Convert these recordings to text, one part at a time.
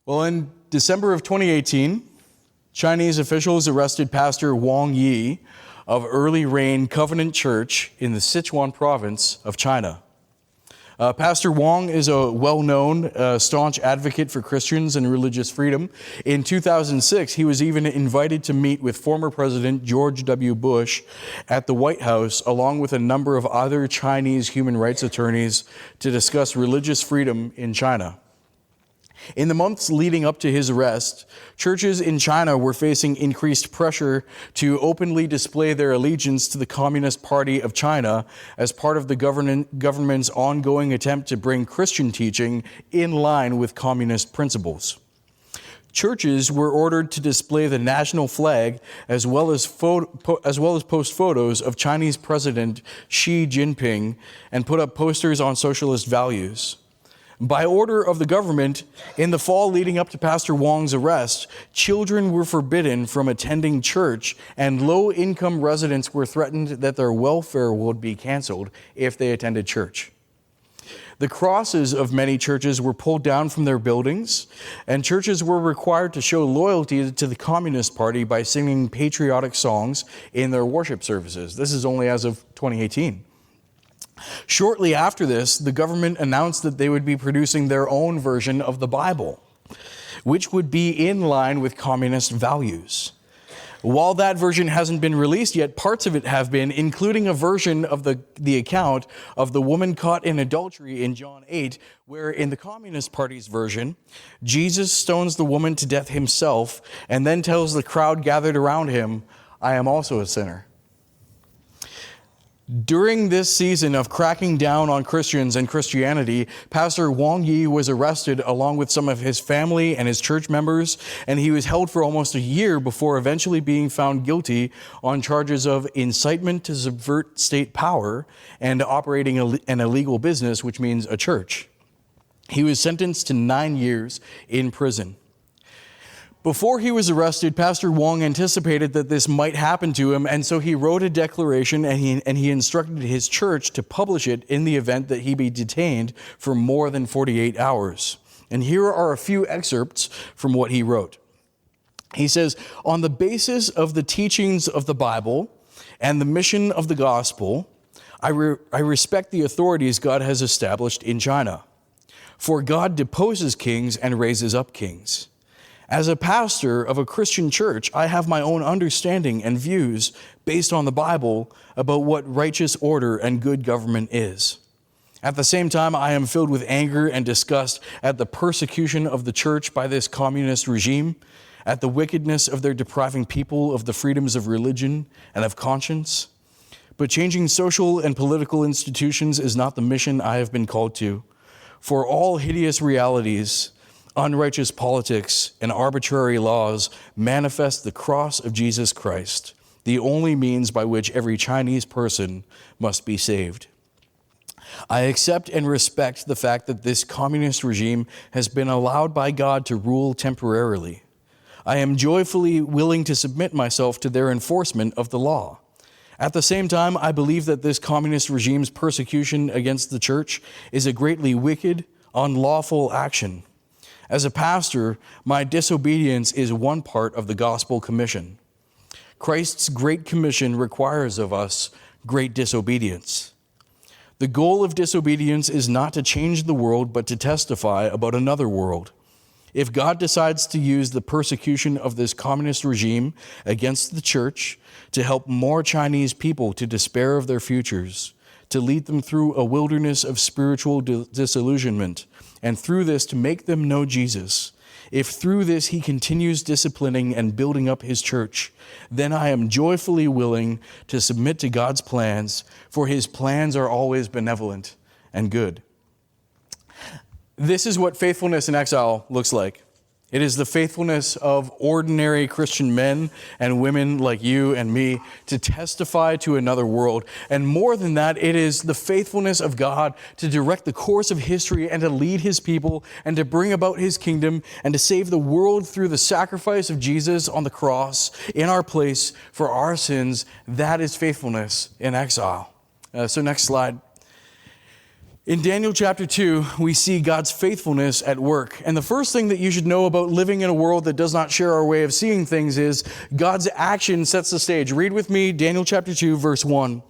Well, in December of 2018, Chinese officials arrested Pastor Wang Yi of Early Rain Covenant Church in the Sichuan province of China. Pastor Wang is a well-known, staunch advocate for Christians and religious freedom. In 2006, he was even invited to meet with former President George W. Bush at the White House, along with a number of other Chinese human rights attorneys, to discuss religious freedom in China. In the months leading up to his arrest, churches in China were facing increased pressure to openly display their allegiance to the Communist Party of China as part of the government's ongoing attempt to bring Christian teaching in line with communist principles. Churches were ordered to display the national flag as well as post photos of Chinese President Xi Jinping and put up posters on socialist values. By order of the government, in the fall leading up to Pastor Wang's arrest, children were forbidden from attending church, and low-income residents were threatened that their welfare would be canceled if they attended church. The crosses of many churches were pulled down from their buildings, and churches were required to show loyalty to the Communist Party by singing patriotic songs in their worship services. This is only as of 2018. Shortly after this, the government announced that they would be producing their own version of the Bible, which would be in line with communist values. While that version hasn't been released yet, parts of it have been, including a version of the account of the woman caught in adultery in John 8, where in the Communist Party's version, Jesus stones the woman to death himself and then tells the crowd gathered around him, "I am also a sinner." During this season of cracking down on Christians and Christianity, Pastor Wang Yi was arrested along with some of his family and his church members, and he was held for almost a year before eventually being found guilty on charges of incitement to subvert state power and operating an illegal business, which means a church. He was sentenced to 9 years in prison. Before he was arrested, Pastor Wang anticipated that this might happen to him, and so he wrote a declaration and he instructed his church to publish it in the event that he be detained for more than 48 hours. And here are a few excerpts from what he wrote. He says, "On the basis of the teachings of the Bible and the mission of the gospel, I respect the authorities God has established in China. For God deposes kings and raises up kings. As a pastor of a Christian church, I have my own understanding and views based on the Bible about what righteous order and good government is. At the same time, I am filled with anger and disgust at the persecution of the church by this communist regime, at the wickedness of their depriving people of the freedoms of religion and of conscience. But changing social and political institutions is not the mission I have been called to. For all hideous realities, unrighteous politics, and arbitrary laws manifest the cross of Jesus Christ, the only means by which every Chinese person must be saved. I accept and respect the fact that this communist regime has been allowed by God to rule temporarily. I am joyfully willing to submit myself to their enforcement of the law. At the same time, I believe that this communist regime's persecution against the church is a greatly wicked, unlawful action. As a pastor, my disobedience is one part of the gospel commission. Christ's great commission requires of us great disobedience. The goal of disobedience is not to change the world, but to testify about another world. If God decides to use the persecution of this communist regime against the church to help more Chinese people to despair of their futures, to lead them through a wilderness of spiritual disillusionment, and through this to make them know Jesus, if through this he continues disciplining and building up his church, then I am joyfully willing to submit to God's plans, for his plans are always benevolent and good." This is what faithfulness in exile looks like. It is the faithfulness of ordinary Christian men and women like you and me to testify to another world. And more than that, it is the faithfulness of God to direct the course of history and to lead his people and to bring about his kingdom and to save the world through the sacrifice of Jesus on the cross in our place for our sins. That is faithfulness in exile. So next slide. In Daniel chapter 2, we see God's faithfulness at work. And the first thing that you should know about living in a world that does not share our way of seeing things is God's action sets the stage. Read with me Daniel chapter 2, verse 1.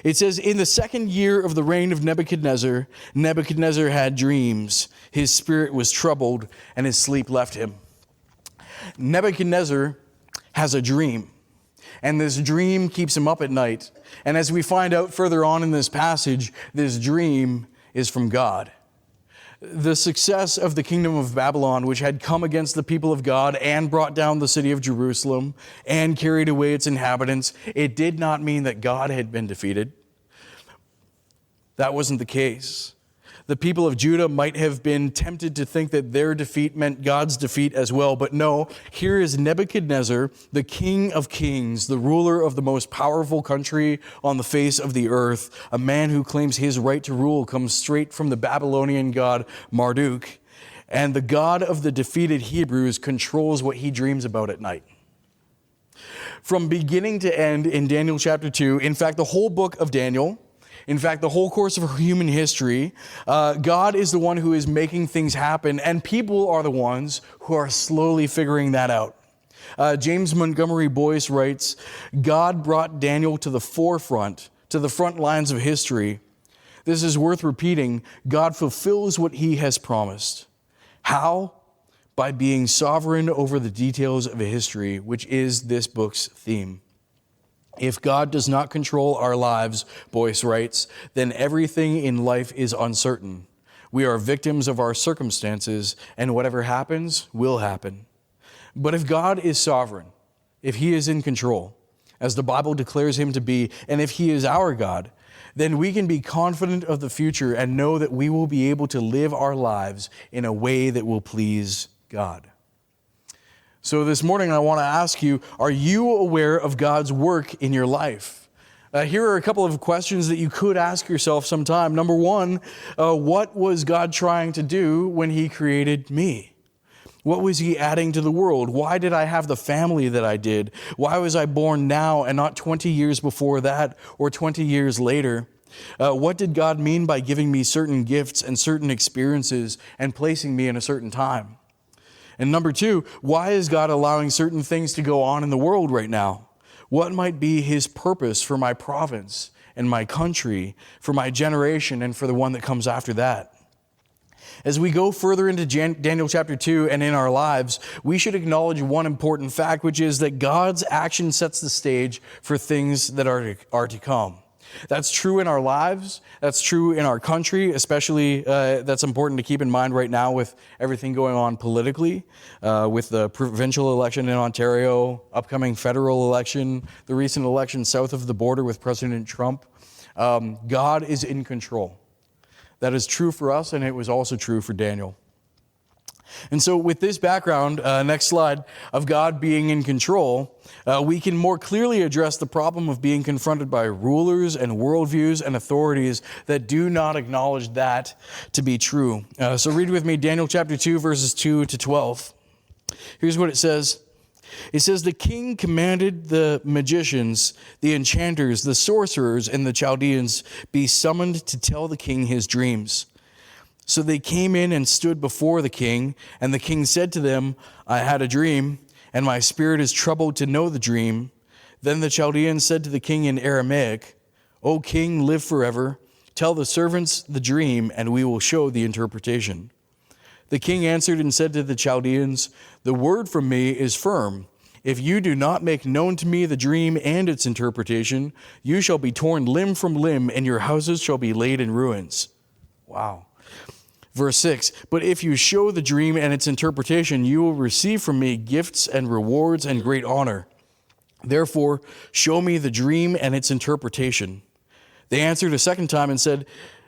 It says, "In the second year of the reign of Nebuchadnezzar, Nebuchadnezzar had dreams. His spirit was troubled, and his sleep left him." Nebuchadnezzar has a dream, and this dream keeps him up at night. And as we find out further on in this passage, this dream is from God. The success of the kingdom of Babylon, which had come against the people of God and brought down the city of Jerusalem and carried away its inhabitants, it did not mean that God had been defeated. That wasn't the case. The people of Judah might have been tempted to think that their defeat meant God's defeat as well, but no, here is Nebuchadnezzar, the king of kings, the ruler of the most powerful country on the face of the earth, a man who claims his right to rule comes straight from the Babylonian god Marduk, and the God of the defeated Hebrews controls what he dreams about at night. From beginning to end in Daniel chapter 2, in fact, the whole book of Daniel, in fact, the whole course of human history, God is the one who is making things happen, and people are the ones who are slowly figuring that out. James Montgomery Boyce writes, "God brought Daniel to the forefront, to the front lines of history. This is worth repeating. God fulfills what he has promised. How? By being sovereign over the details of a history, which is this book's theme. If God does not control our lives," Boyce writes, "then everything in life is uncertain. We are victims of our circumstances, and whatever happens will happen. But if God is sovereign, if he is in control, as the Bible declares him to be, and if he is our God, then we can be confident of the future and know that we will be able to live our lives in a way that will please God." So this morning, I want to ask you, are you aware of God's work in your life? Here are a couple of questions that you could ask yourself sometime. Number one, what was God trying to do when he created me? What was he adding to the world? Why did I have the family that I did? Why was I born now and not 20 years before that or 20 years later? What did God mean by giving me certain gifts and certain experiences and placing me in a certain time? And number two, why is God allowing certain things to go on in the world right now? What might be his purpose for my province and my country, for my generation, and for the one that comes after that? As we go further into Daniel chapter 2 and in our lives, we should acknowledge one important fact, which is that God's action sets the stage for things that are to come. That's true in our lives. That's true in our country, especially that's important to keep in mind right now with everything going on politically, with the provincial election in Ontario, upcoming federal election, the recent election south of the border with President Trump. God is in control. That is true for us, and it was also true for Daniel. And so with this background, next slide, of God being in control, we can more clearly address the problem of being confronted by rulers and worldviews and authorities that do not acknowledge that to be true. So read with me Daniel chapter 2, verses 2 to 12. Here's what it says. It says, "The king commanded the magicians, the enchanters, the sorcerers, and the Chaldeans be summoned to tell the king his dreams. So they came in and stood before the king, and the king said to them, 'I had a dream, and my spirit is troubled to know the dream.' Then the Chaldeans said to the king in Aramaic, 'O king, live forever. Tell the servants the dream, and we will show the interpretation.' The king answered and said to the Chaldeans, 'The word from me is firm. If you do not make known to me the dream and its interpretation, you shall be torn limb from limb, and your houses shall be laid in ruins.'" Wow. Verse 6, "But if you show the dream and its interpretation, you will receive from me gifts and rewards and great honor. Therefore, show me the dream and its interpretation." They answered a second time and said,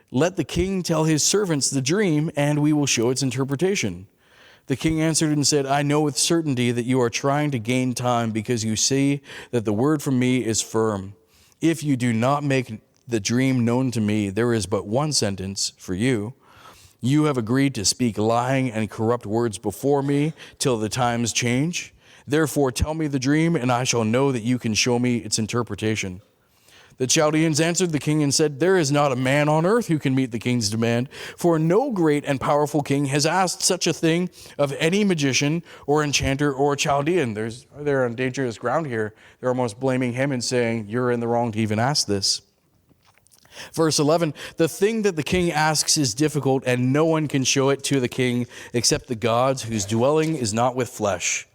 "Let the king tell his servants the dream, and we will show its interpretation." The king answered and said, "I know with certainty that you are trying to gain time because you see that the word from me is firm. If you do not make the dream known to me, there is but one sentence for you. You have agreed to speak lying and corrupt words before me till the times change. Therefore, tell me the dream, and I shall know that you can show me its interpretation." The Chaldeans answered the king and said, "There is not a man on earth who can meet the king's demand, for no great and powerful king has asked such a thing of any magician or enchanter or Chaldean." They're on dangerous ground here. They're almost blaming him and saying, "You're in the wrong to even ask this." Verse 11, "The thing that the king asks is difficult, and no one can show it to the king except the gods whose dwelling is not with flesh."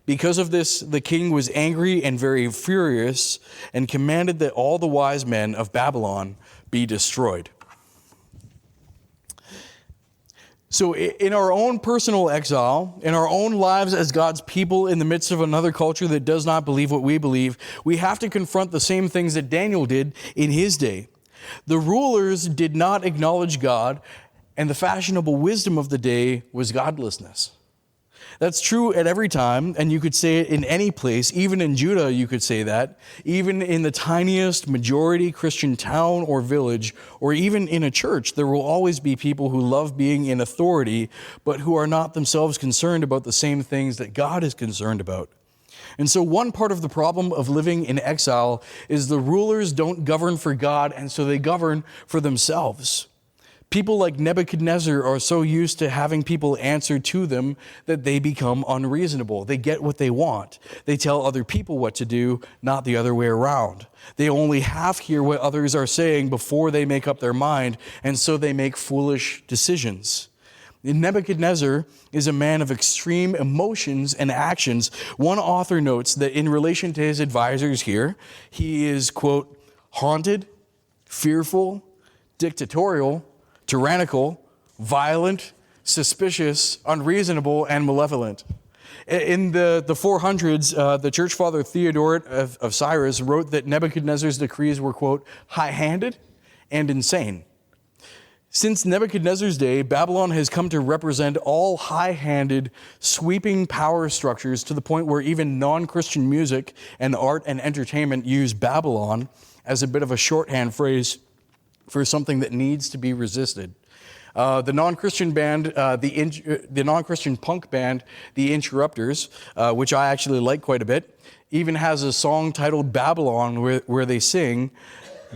Because of this, the king was angry and very furious and commanded that all the wise men of Babylon be destroyed. So in our own personal exile, in our own lives as God's people in the midst of another culture that does not believe what we believe, we have to confront the same things that Daniel did in his day. The rulers did not acknowledge God, and the fashionable wisdom of the day was godlessness. That's true at every time, and you could say it in any place. Even in Judah, you could say that. Even in the tiniest majority Christian town or village, or even in a church, there will always be people who love being in authority, but who are not themselves concerned about the same things that God is concerned about. And so one part of the problem of living in exile is the rulers don't govern for God, and so they govern for themselves. People like Nebuchadnezzar are so used to having people answer to them that they become unreasonable. They get what they want. They tell other people what to do, not the other way around. They only half hear what others are saying before they make up their mind, and so they make foolish decisions. Nebuchadnezzar is a man of extreme emotions and actions. One author notes that in relation to his advisors here, he is, quote, haunted, fearful, dictatorial, tyrannical, violent, suspicious, unreasonable, and malevolent. In the 400s, the church father Theodoret of Cyrus wrote that Nebuchadnezzar's decrees were, quote, high-handed and insane. Since Nebuchadnezzar's day, Babylon has come to represent all high-handed, sweeping power structures to the point where even non-Christian music and art and entertainment use Babylon as a bit of a shorthand phrase for something that needs to be resisted. The non-Christian band, the non-Christian punk band, The Interrupters, which I actually like quite a bit, even has a song titled Babylon where they sing,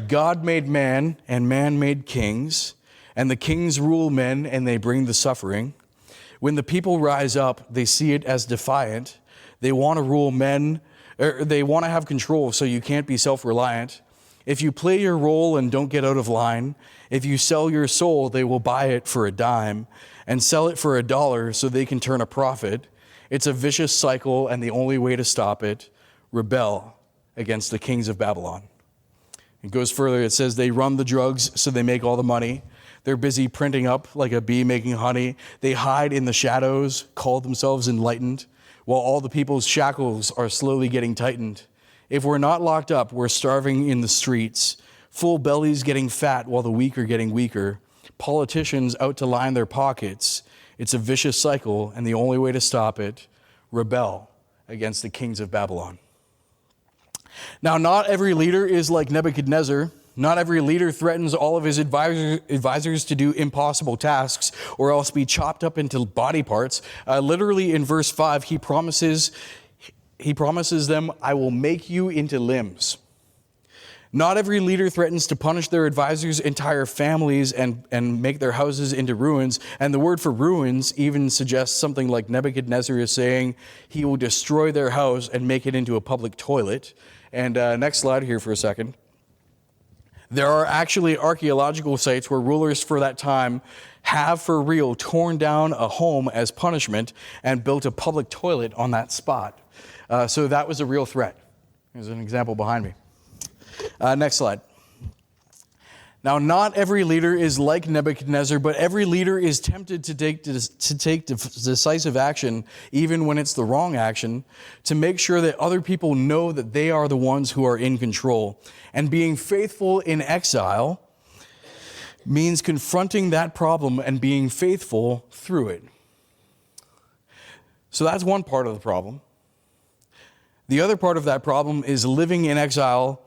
"God made man and man made kings, and the kings rule men and they bring the suffering. When the people rise up, they see it as defiant. They want to rule men, or they want to have control, so you can't be self-reliant. If you play your role and don't get out of line, if you sell your soul, they will buy it for a dime and sell it for $1 so they can turn a profit. It's a vicious cycle, and the only way to stop it, rebel against the kings of Babylon." It goes further. It says they run the drugs so they make all the money. They're busy printing up like a bee making honey. They hide in the shadows, call themselves enlightened, while all the people's shackles are slowly getting tightened. If we're not locked up, we're starving in the streets, full bellies getting fat while the weak are getting weaker, politicians out to line their pockets. It's a vicious cycle, and the only way to stop it, rebel against the kings of Babylon. Now, not every leader is like Nebuchadnezzar. Not every leader threatens all of his advisors to do impossible tasks or else be chopped up into body parts. Literally in verse 5, he promises them, "I will make you into limbs." Not every leader threatens to punish their advisors' entire families and make their houses into ruins. And the word for ruins even suggests something like Nebuchadnezzar is saying he will destroy their house and make it into a public toilet. And next slide here for a second. There are actually archaeological sites where rulers for that time have for real torn down a home as punishment and built a public toilet on that spot. So that was a real threat. There's an example behind me. Next slide. Now, not every leader is like Nebuchadnezzar, but every leader is tempted to take decisive action, even when it's the wrong action, to make sure that other people know that they are the ones who are in control. And being faithful in exile means confronting that problem and being faithful through it. So that's one part of the problem. The other part of that problem is living in exile.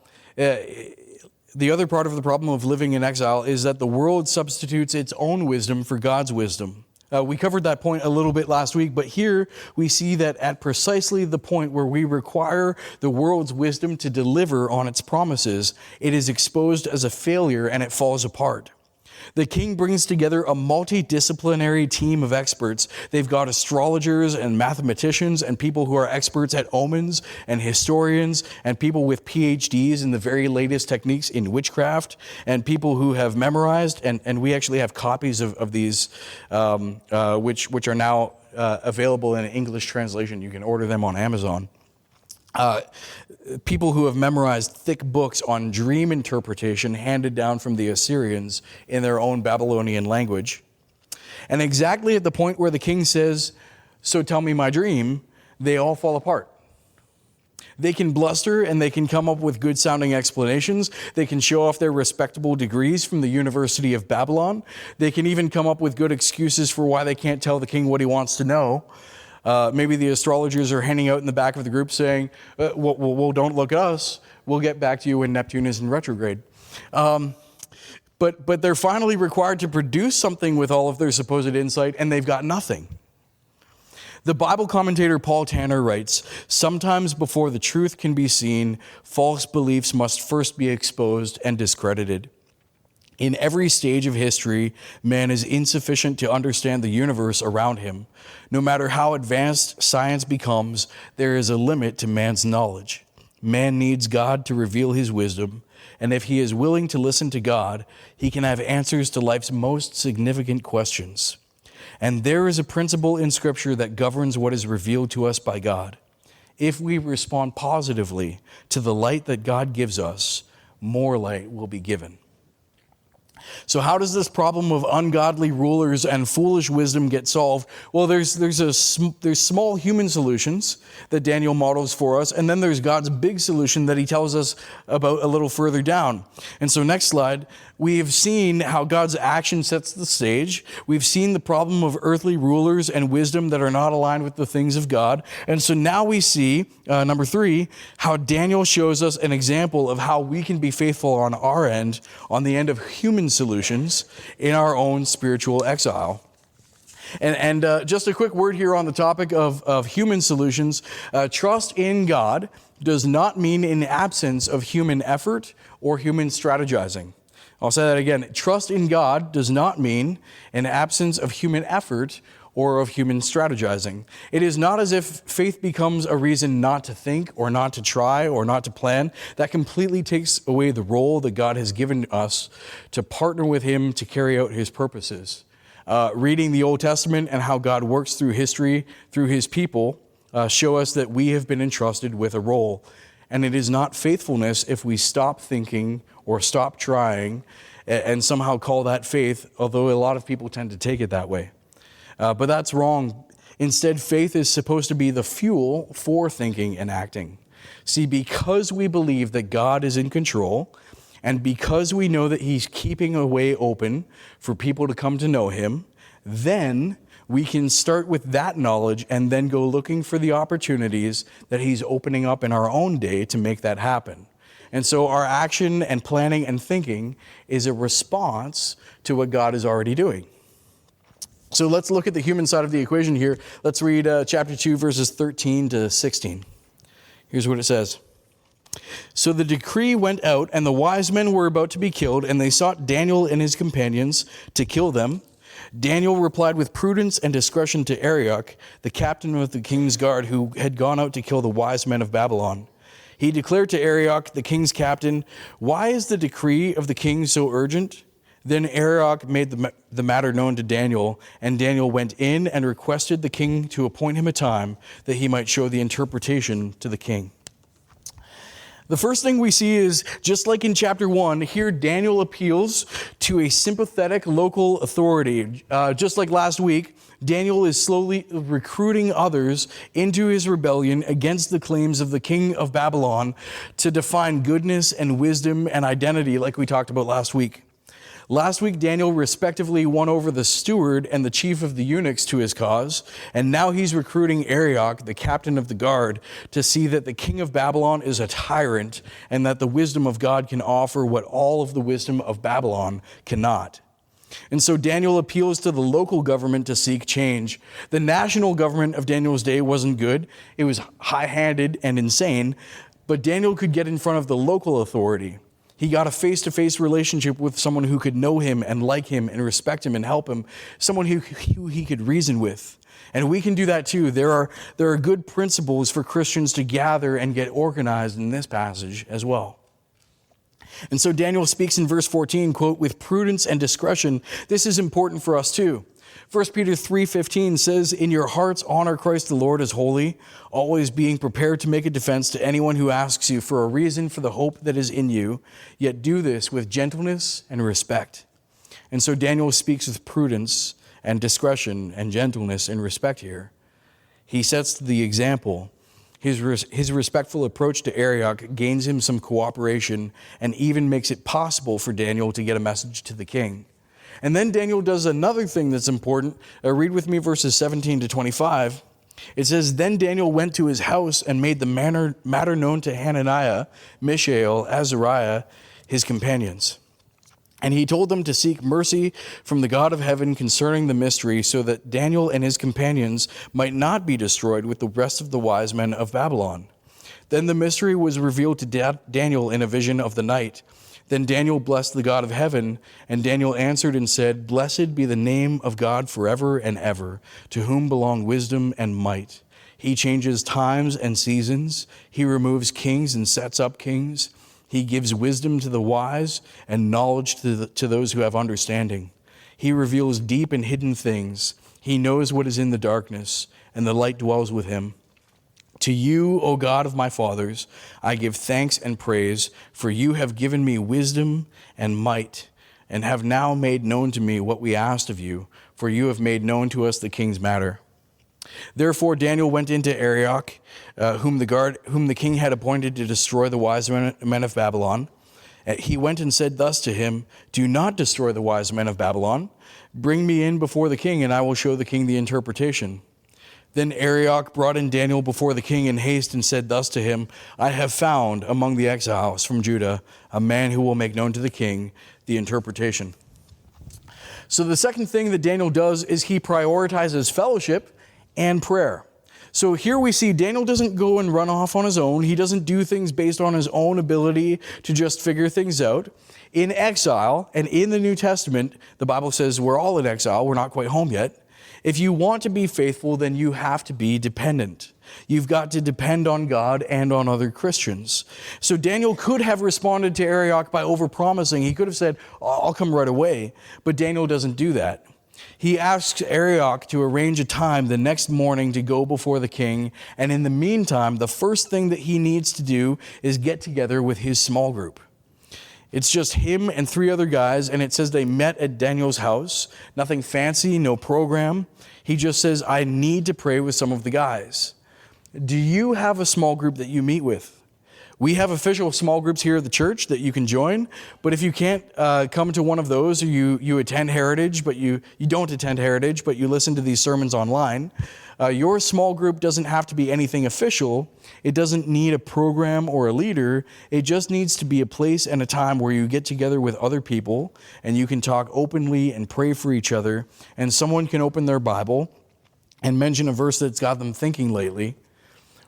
The other part of the problem of living in exile is that the world substitutes its own wisdom for God's wisdom. We covered that point a little bit last week, but here we see that at precisely the point where we require the world's wisdom to deliver on its promises, it is exposed as a failure and it falls apart. The king brings together a multidisciplinary team of experts. They've got astrologers and mathematicians and people who are experts at omens and historians and people with PhDs in the very latest techniques in witchcraft and people who have memorized, and we actually have copies of these, which are now available in English translation. You can order them on Amazon. People who have memorized thick books on dream interpretation handed down from the Assyrians in their own Babylonian language. And exactly at the point where the king says, "So tell me my dream," they all fall apart. They can bluster and they can come up with good sounding explanations. They can show off their respectable degrees from the University of Babylon. They can even come up with good excuses for why they can't tell the king what he wants to know. Maybe the astrologers are hanging out in the back of the group saying, well, don't look at us. We'll get back to you when Neptune is in retrograde. But they're finally required to produce something with all of their supposed insight, and they've got nothing. The Bible commentator Paul Tanner writes, "Sometimes before the truth can be seen, false beliefs must first be exposed and discredited. In every stage of history, man is insufficient to understand the universe around him. No matter how advanced science becomes, there is a limit to man's knowledge. Man needs God to reveal his wisdom, and if he is willing to listen to God, he can have answers to life's most significant questions. And there is a principle in Scripture that governs what is revealed to us by God. If we respond positively to the light that God gives us, more light will be given." So how does this problem of ungodly rulers and foolish wisdom get solved? Well, there's small human solutions that Daniel models for us, and then there's God's big solution that he tells us about a little further down. And so next slide, we have seen how God's action sets the stage. We've seen the problem of earthly rulers and wisdom that are not aligned with the things of God. And so now we see, number 3, how Daniel shows us an example of how we can be faithful on our end, on the end of human solutions in our own spiritual exile. And just a quick word here on the topic of human solutions. Trust in God does not mean an absence of human effort or human strategizing. I'll say that again. Trust in God does not mean an absence of human effort or of human strategizing. It is not as if faith becomes a reason not to think or not to try or not to plan. That completely takes away the role that God has given us to partner with him to carry out his purposes. Reading the Old Testament and how God works through history, through his people, show us that we have been entrusted with a role. And it is not faithfulness if we stop thinking or stop trying and somehow call that faith, although a lot of people tend to take it that way. But that's wrong. Instead, faith is supposed to be the fuel for thinking and acting. See, because we believe that God is in control, and because we know that he's keeping a way open for people to come to know him, then we can start with that knowledge and then go looking for the opportunities that he's opening up in our own day to make that happen. And so our action and planning and thinking is a response to what God is already doing. So let's look at the human side of the equation here. Let's read chapter 2, verses 13 to 16. Here's what it says. "So the decree went out, and the wise men were about to be killed, and they sought Daniel and his companions to kill them. Daniel replied with prudence and discretion to Arioch, the captain of the king's guard, who had gone out to kill the wise men of Babylon. He declared to Arioch, the king's captain, 'Why is the decree of the king so urgent?' Then Arioch made the matter known to Daniel, and Daniel went in and requested the king to appoint him a time that he might show the interpretation to the king." The first thing we see is, just like in chapter 1, here Daniel appeals to a sympathetic local authority. Just like last week, Daniel is slowly recruiting others into his rebellion against the claims of the king of Babylon to define goodness and wisdom and identity, like we talked about last week. Last week, Daniel respectively won over the steward and the chief of the eunuchs to his cause, and now he's recruiting Arioch, the captain of the guard, to see that the king of Babylon is a tyrant and that the wisdom of God can offer what all of the wisdom of Babylon cannot. And so Daniel appeals to the local government to seek change. The national government of Daniel's day wasn't good. It was high-handed and insane, but Daniel could get in front of the local authority. He got a face-to-face relationship with someone who could know him and like him and respect him and help him, someone who he could reason with. And we can do that too. There are good principles for Christians to gather and get organized in this passage as well. And so Daniel speaks in verse 14, quote, with prudence and discretion. This is important for us too. 1 Peter 3:15 says, in your hearts honor Christ the Lord as holy, always being prepared to make a defense to anyone who asks you for a reason for the hope that is in you, yet do this with gentleness and respect. And so Daniel speaks with prudence and discretion and gentleness and respect here. He sets the example. His respectful approach to Arioch gains him some cooperation and even makes it possible for Daniel to get a message to the king. And then Daniel does another thing that's important. Read with me verses 17 to 25. It says, then Daniel went to his house and made the matter known to Hananiah, Mishael, Azariah, his companions. And he told them to seek mercy from the God of heaven concerning the mystery, so that Daniel and his companions might not be destroyed with the rest of the wise men of Babylon. Then the mystery was revealed to Daniel in a vision of the night. Then Daniel blessed the God of heaven, and Daniel answered and said, blessed be the name of God forever and ever, to whom belong wisdom and might. He changes times and seasons. He removes kings and sets up kings. He gives wisdom to the wise and knowledge to those who have understanding. He reveals deep and hidden things. He knows what is in the darkness, and the light dwells with him. To you, O God of my fathers, I give thanks and praise, for you have given me wisdom and might, and have now made known to me what we asked of you, for you have made known to us the king's matter. Therefore Daniel went into Arioch, whom the king had appointed to destroy the wise men of Babylon. He went and said thus to him, do not destroy the wise men of Babylon. Bring me in before the king, and I will show the king the interpretation. Then Arioch brought in Daniel before the king in haste and said thus to him, I have found among the exiles from Judah a man who will make known to the king the interpretation. So the second thing that Daniel does is he prioritizes fellowship and prayer. So here we see Daniel doesn't go and run off on his own. He doesn't do things based on his own ability to just figure things out. In exile, and in the New Testament, the Bible says we're all in exile. We're not quite home yet. If you want to be faithful, then you have to be dependent. You've got to depend on God and on other Christians. So Daniel could have responded to Arioch by overpromising. He could have said, I'll come right away. But Daniel doesn't do that. He asks Arioch to arrange a time the next morning to go before the king. And in the meantime, the first thing that he needs to do is get together with his small group. It's just him and 3 other guys, and it says they met at Daniel's house. Nothing fancy, no program. He just says, I need to pray with some of the guys. Do you have a small group that you meet with? We have official small groups here at the church that you can join, but if you can't come to one of those, or you attend Heritage, but you don't attend Heritage, but you listen to these sermons online, your small group doesn't have to be anything official. It doesn't need a program or a leader. It just needs to be a place and a time where you get together with other people and you can talk openly and pray for each other, and someone can open their Bible and mention a verse that's got them thinking lately.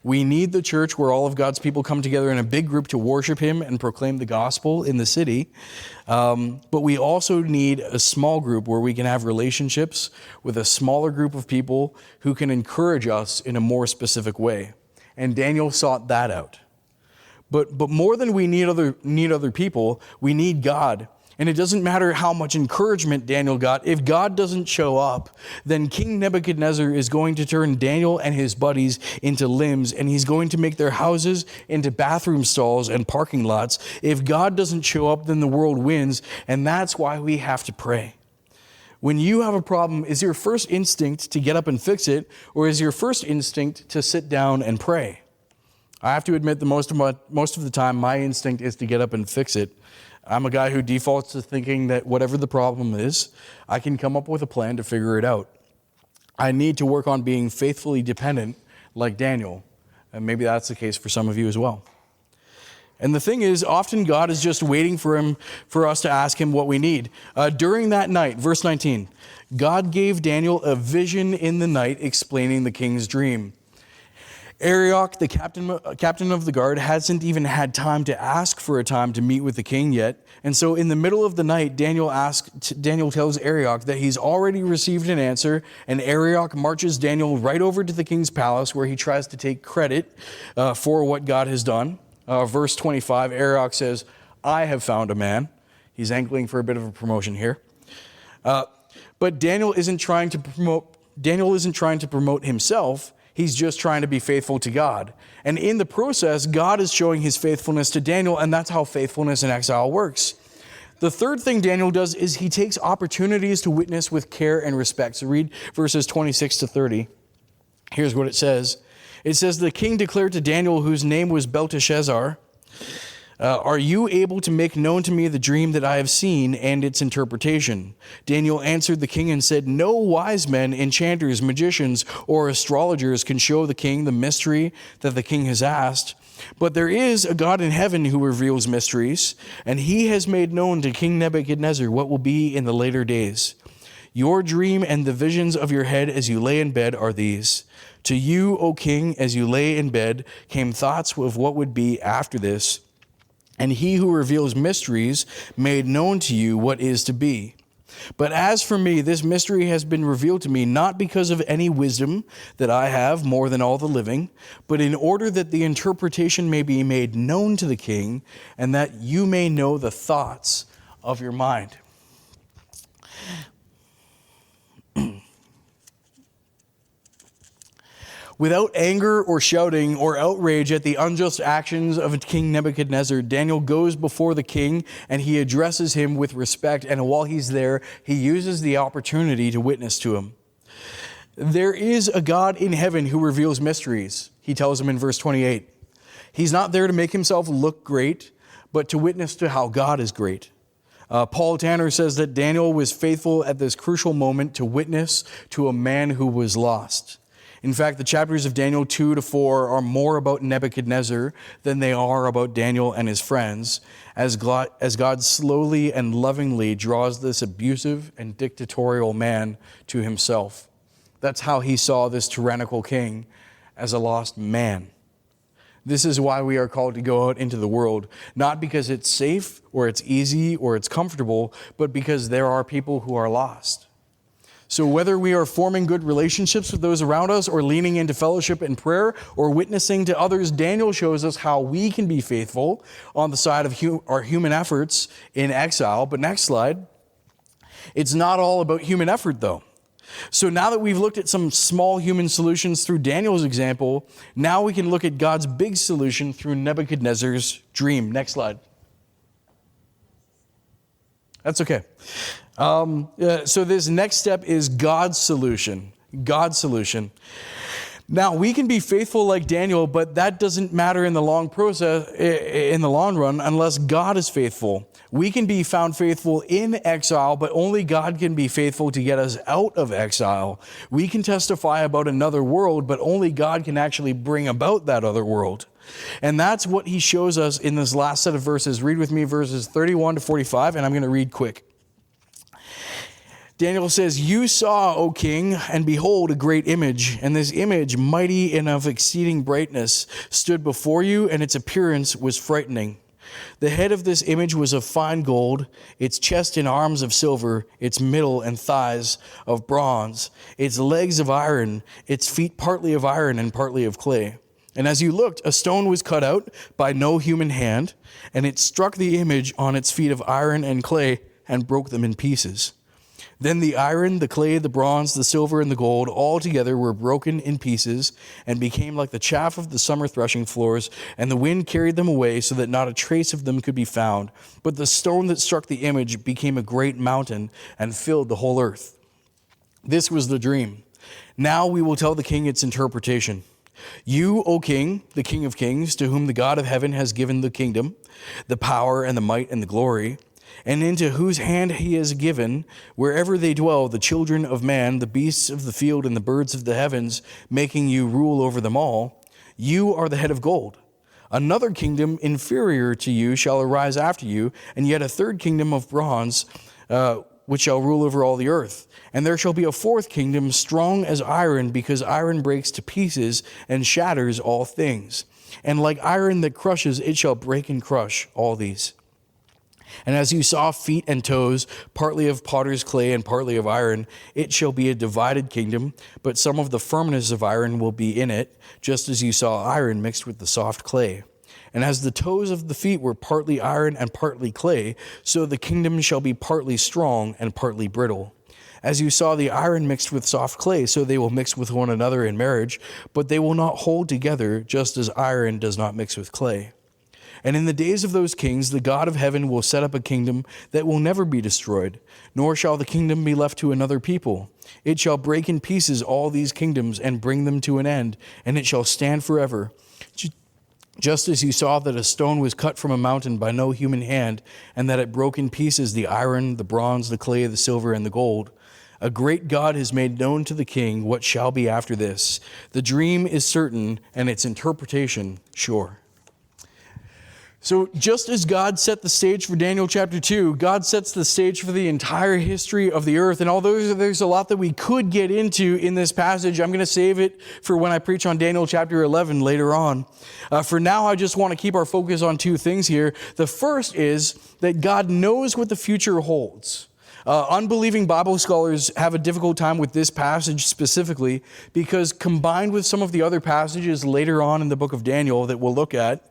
We need the church where all of God's people come together in a big group to worship him and proclaim the gospel in the city. But we also need a small group where we can have relationships with a smaller group of people who can encourage us in a more specific way. And Daniel sought that out. But more than we need other people, we need God. And it doesn't matter how much encouragement Daniel got. If God doesn't show up, then King Nebuchadnezzar is going to turn Daniel and his buddies into limbs, and he's going to make their houses into bathroom stalls and parking lots. If God doesn't show up, then the world wins, and that's why we have to pray. When you have a problem, is your first instinct to get up and fix it, or is your first instinct to sit down and pray? I have to admit that most of the time, my instinct is to get up and fix it. I'm a guy who defaults to thinking that whatever the problem is, I can come up with a plan to figure it out. I need to work on being faithfully dependent like Daniel, and maybe that's the case for some of you as well. And the thing is, often God is just waiting for us to ask him what we need. During that night, verse 19, God gave Daniel a vision in the night explaining the king's dream. Arioch, the captain of the guard, hasn't even had time to ask for a time to meet with the king yet. And so in the middle of the night, Daniel tells Arioch that he's already received an answer, and Arioch marches Daniel right over to the king's palace where he tries to take credit for what God has done. Verse 25, Arioch says, "I have found a man." He's angling for a bit of a promotion here. But Daniel isn't trying to promote himself. He's just trying to be faithful to God. And in the process, God is showing his faithfulness to Daniel, and that's how faithfulness in exile works. The third thing Daniel does is he takes opportunities to witness with care and respect. So read verses 26 to 30. Here's what it says. It says, "The king declared to Daniel, whose name was Belteshazzar, are you able to make known to me the dream that I have seen and its interpretation?" Daniel answered the king and said, "No wise men, enchanters, magicians, or astrologers can show the king the mystery that the king has asked. But there is a God in heaven who reveals mysteries, and he has made known to King Nebuchadnezzar what will be in the later days. Your dream and the visions of your head as you lay in bed are these. To you, O king, as you lay in bed, came thoughts of what would be after this. And he who reveals mysteries made known to you what is to be. But as for me, this mystery has been revealed to me not because of any wisdom that I have more than all the living, but in order that the interpretation may be made known to the king, and that you may know the thoughts of your mind." Without anger or shouting or outrage at the unjust actions of King Nebuchadnezzar, Daniel goes before the king and he addresses him with respect. And while he's there, he uses the opportunity to witness to him. There is a God in heaven who reveals mysteries, he tells him in verse 28. He's not there to make himself look great, but to witness to how God is great. Paul Tanner says that Daniel was faithful at this crucial moment to witness to a man who was lost. In fact, the chapters of Daniel 2 to 4 are more about Nebuchadnezzar than they are about Daniel and his friends, as God slowly and lovingly draws this abusive and dictatorial man to himself. That's how he saw this tyrannical king, as a lost man. This is why we are called to go out into the world, not because it's safe or it's easy or it's comfortable, but because there are people who are lost. So whether we are forming good relationships with those around us or leaning into fellowship and prayer or witnessing to others, Daniel shows us how we can be faithful on the side of our human efforts in exile. But next slide. It's not all about human effort, though. So now that we've looked at some small human solutions through Daniel's example, now we can look at God's big solution through Nebuchadnezzar's dream. Next slide. That's okay. So this next step is God's solution. God's solution. Now we can be faithful like Daniel, but that doesn't matter in the long run, unless God is faithful. We can be found faithful in exile, but only God can be faithful to get us out of exile. We can testify about another world, but only God can actually bring about that other world. And that's what he shows us in this last set of verses. Read with me verses 31 to 45, and I'm going to read quick. Daniel says, "You saw, O king, and behold, a great image, and this image, mighty and of exceeding brightness, stood before you, and its appearance was frightening. The head of this image was of fine gold, its chest and arms of silver, its middle and thighs of bronze, its legs of iron, its feet partly of iron and partly of clay. And as you looked, a stone was cut out by no human hand, and it struck the image on its feet of iron and clay and broke them in pieces. Then the iron, the clay, the bronze, the silver, and the gold all together were broken in pieces and became like the chaff of the summer threshing floors, and the wind carried them away so that not a trace of them could be found. But the stone that struck the image became a great mountain and filled the whole earth." This was the dream. Now we will tell the king its interpretation. "You, O king, the King of kings, to whom the God of heaven has given the kingdom, the power and the might and the glory, and into whose hand he has given, wherever they dwell, the children of man, the beasts of the field, and the birds of the heavens, making you rule over them all. You are the head of gold. Another kingdom inferior to you shall arise after you, and yet a third kingdom of bronze, which shall rule over all the earth. And there shall be a fourth kingdom, strong as iron, because iron breaks to pieces and shatters all things. And like iron that crushes, it shall break and crush all these. And as you saw feet and toes, partly of potter's clay and partly of iron, it shall be a divided kingdom, but some of the firmness of iron will be in it, just as you saw iron mixed with the soft clay. And as the toes of the feet were partly iron and partly clay, so the kingdom shall be partly strong and partly brittle. As you saw the iron mixed with soft clay, so they will mix with one another in marriage, but they will not hold together, just as iron does not mix with clay. And in the days of those kings, the God of heaven will set up a kingdom that will never be destroyed, nor shall the kingdom be left to another people. It shall break in pieces all these kingdoms and bring them to an end, and it shall stand forever. Just as you saw that a stone was cut from a mountain by no human hand, and that it broke in pieces the iron, the bronze, the clay, the silver, and the gold. A great God has made known to the king what shall be after this. The dream is certain, and its interpretation sure. So just as God set the stage for Daniel chapter 2, God sets the stage for the entire history of the earth. And although there's a lot that we could get into in this passage, I'm going to save it for when I preach on Daniel chapter 11 later on. For now, I just want to keep our focus on two things here. The first is that God knows what the future holds. Unbelieving Bible scholars have a difficult time with this passage specifically because combined with some of the other passages later on in the book of Daniel that we'll look at,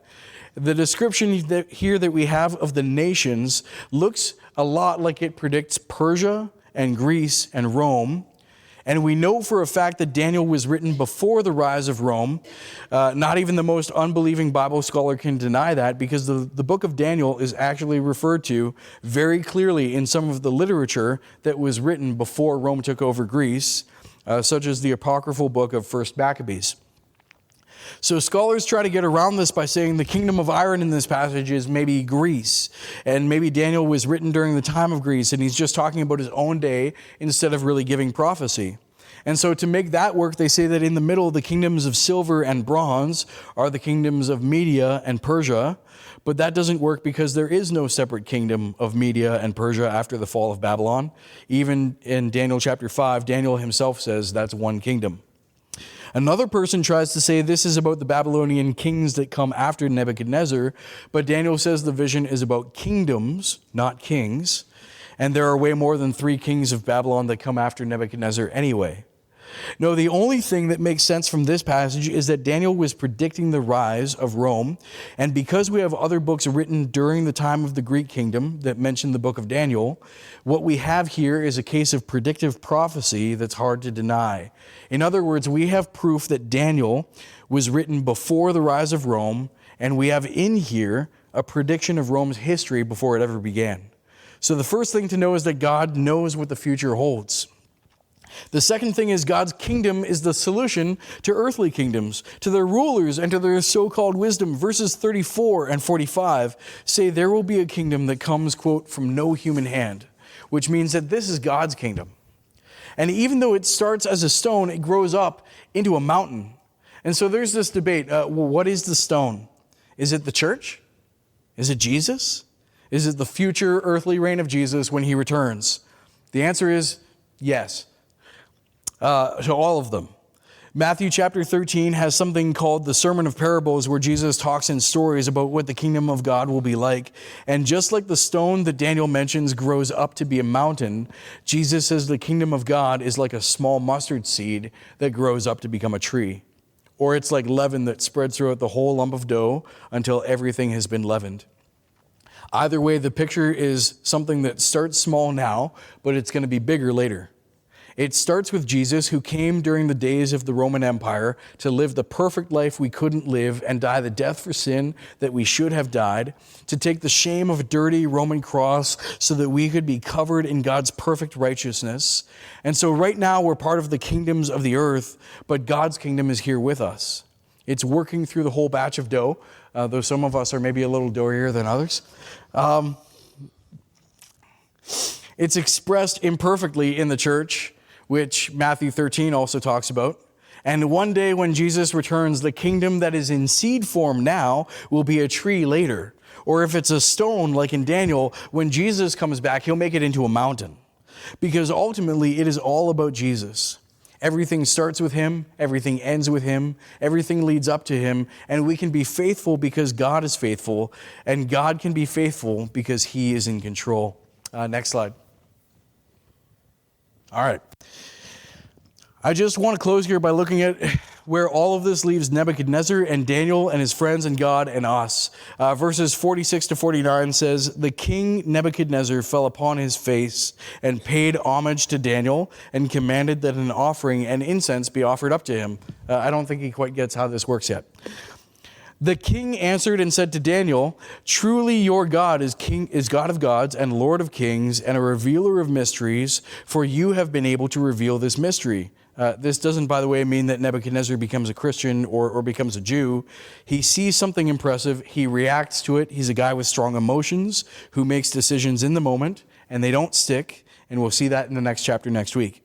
the description that we have of the nations looks a lot like it predicts Persia and Greece and Rome. And we know for a fact that Daniel was written before the rise of Rome. Not even the most unbelieving Bible scholar can deny that because the book of Daniel is actually referred to very clearly in some of the literature that was written before Rome took over Greece, such as the apocryphal book of 1 Maccabees. So scholars try to get around this by saying the kingdom of iron in this passage is maybe Greece, and maybe Daniel was written during the time of Greece, and he's just talking about his own day instead of really giving prophecy. And so to make that work, they say that in the middle, the kingdoms of silver and bronze are the kingdoms of Media and Persia, but that doesn't work because there is no separate kingdom of Media and Persia after the fall of Babylon. Even in Daniel chapter 5, Daniel himself says that's one kingdom. Another person tries to say this is about the Babylonian kings that come after Nebuchadnezzar, but Daniel says the vision is about kingdoms, not kings, and there are way more than 3 kings of Babylon that come after Nebuchadnezzar anyway. No, the only thing that makes sense from this passage is that Daniel was predicting the rise of Rome, and because we have other books written during the time of the Greek kingdom that mention the book of Daniel, what we have here is a case of predictive prophecy that's hard to deny. In other words, we have proof that Daniel was written before the rise of Rome, and we have in here a prediction of Rome's history before it ever began. So the first thing to know is that God knows what the future holds. The second thing is God's kingdom is the solution to earthly kingdoms, to their rulers and to their so-called wisdom. Verses 34 and 45 say there will be a kingdom that comes, quote, from no human hand, which means that this is God's kingdom. And even though it starts as a stone, it grows up into a mountain. And so there's this debate. What is the stone? Is it the church? Is it Jesus? Is it the future earthly reign of Jesus when he returns? The answer is yes. To all of them. Matthew chapter 13 has something called the Sermon of Parables, where Jesus talks in stories about what the kingdom of God will be like. And just like the stone that Daniel mentions grows up to be a mountain, Jesus says the kingdom of God is like a small mustard seed that grows up to become a tree. Or it's like leaven that spreads throughout the whole lump of dough until everything has been leavened. Either way, the picture is something that starts small now, but it's going to be bigger later. It starts with Jesus, who came during the days of the Roman Empire to live the perfect life we couldn't live and die the death for sin that we should have died, to take the shame of a dirty Roman cross so that we could be covered in God's perfect righteousness. And so right now we're part of the kingdoms of the earth, but God's kingdom is here with us. It's working through the whole batch of dough, though some of us are maybe a little doughier than others. It's expressed imperfectly in the church, which Matthew 13 also talks about. And one day when Jesus returns, the kingdom that is in seed form now will be a tree later. Or if it's a stone, like in Daniel, when Jesus comes back, he'll make it into a mountain. Because ultimately, it is all about Jesus. Everything starts with him, everything ends with him, everything leads up to him, and we can be faithful because God is faithful, and God can be faithful because he is in control. Next slide. All right. I just want to close here by looking at where all of this leaves Nebuchadnezzar and Daniel and his friends and God and us. Verses 46 to 49 says, "The king Nebuchadnezzar fell upon his face and paid homage to Daniel and commanded that an offering and incense be offered up to him." I don't think he quite gets how this works yet. "The king answered and said to Daniel, 'Truly your God is God of gods and Lord of kings and a revealer of mysteries, for you have been able to reveal this mystery.'" This doesn't, by the way, mean that Nebuchadnezzar becomes a Christian or becomes a Jew. He sees something impressive. He reacts to it. He's a guy with strong emotions who makes decisions in the moment, and they don't stick. And we'll see that in the next chapter next week.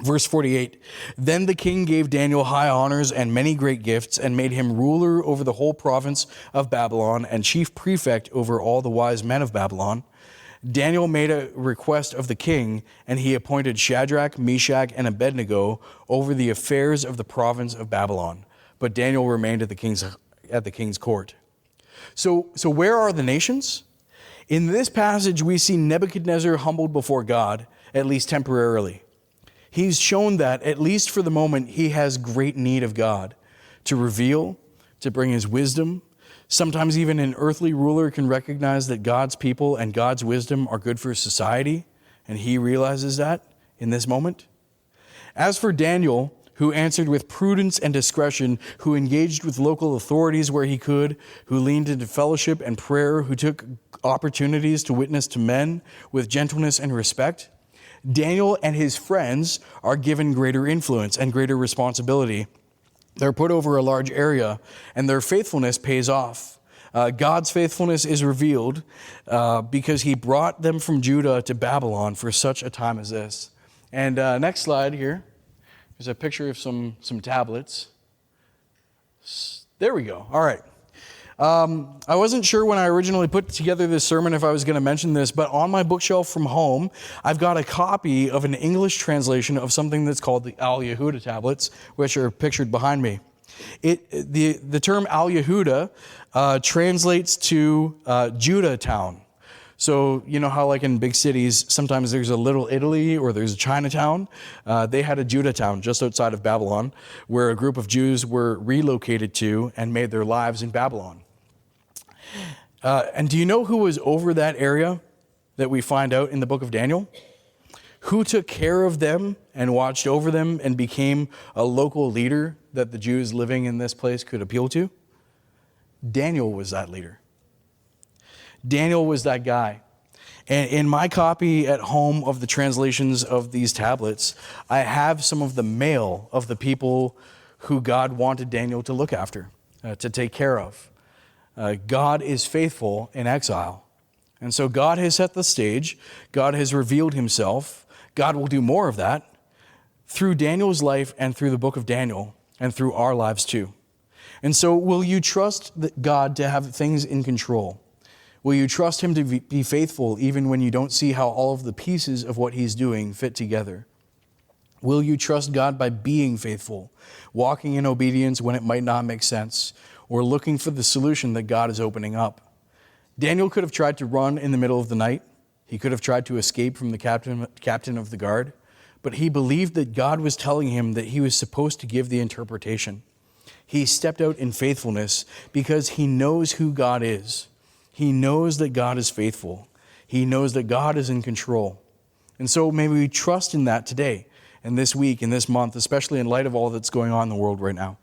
Verse 48, "Then the king gave Daniel high honors and many great gifts and made him ruler over the whole province of Babylon and chief prefect over all the wise men of Babylon. Daniel made a request of the king, and he appointed Shadrach, Meshach, and Abednego over the affairs of the province of Babylon. But Daniel remained at the king's court." So where are the nations? In this passage, we see Nebuchadnezzar humbled before God, at least temporarily. He's shown that, at least for the moment, he has great need of God to reveal, to bring his wisdom. Sometimes even an earthly ruler can recognize that God's people and God's wisdom are good for society, and he realizes that in this moment. As for Daniel, who answered with prudence and discretion, who engaged with local authorities where he could, who leaned into fellowship and prayer, who took opportunities to witness to men with gentleness and respect, Daniel and his friends are given greater influence and greater responsibility. They're put over a large area, and their faithfulness pays off. God's faithfulness is revealed because he brought them from Judah to Babylon for such a time as this. And next slide here. There's a picture of some tablets. There we go. All right. I wasn't sure when I originally put together this sermon if I was going to mention this, but on my bookshelf from home, I've got a copy of an English translation of something that's called the Al-Yehuda tablets, which are pictured behind me. The term Al-Yehuda translates to Judah town. So you know how like in big cities, sometimes there's a little Italy or there's a Chinatown. They had a Judah town just outside of Babylon where a group of Jews were relocated to and made their lives in Babylon. And do you know who was over that area that we find out in the book of Daniel? Who took care of them and watched over them and became a local leader that the Jews living in this place could appeal to? Daniel was that leader. Daniel was that guy. And in my copy at home of the translations of these tablets, I have some of the mail of the people who God wanted Daniel to look after, to take care of. God is faithful in exile. And so God has set the stage. God has revealed himself. God will do more of that through Daniel's life and through the book of Daniel and through our lives too. And so will you trust God to have things in control? Will you trust him to be faithful even when you don't see how all of the pieces of what he's doing fit together? Will you trust God by being faithful, walking in obedience when it might not make sense, or looking for the solution that God is opening up? Daniel could have tried to run in the middle of the night. He could have tried to escape from the captain of the guard, but he believed that God was telling him that he was supposed to give the interpretation. He stepped out in faithfulness because he knows who God is. He knows that God is faithful. He knows that God is in control. And so may we trust in that today and this week and this month, especially in light of all that's going on in the world right now.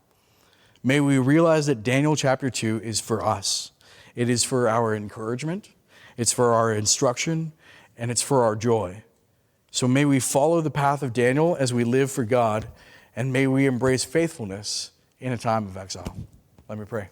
May we realize that Daniel chapter 2 is for us. It is for our encouragement, it's for our instruction, and it's for our joy. So may we follow the path of Daniel as we live for God, and may we embrace faithfulness in a time of exile. Let me pray.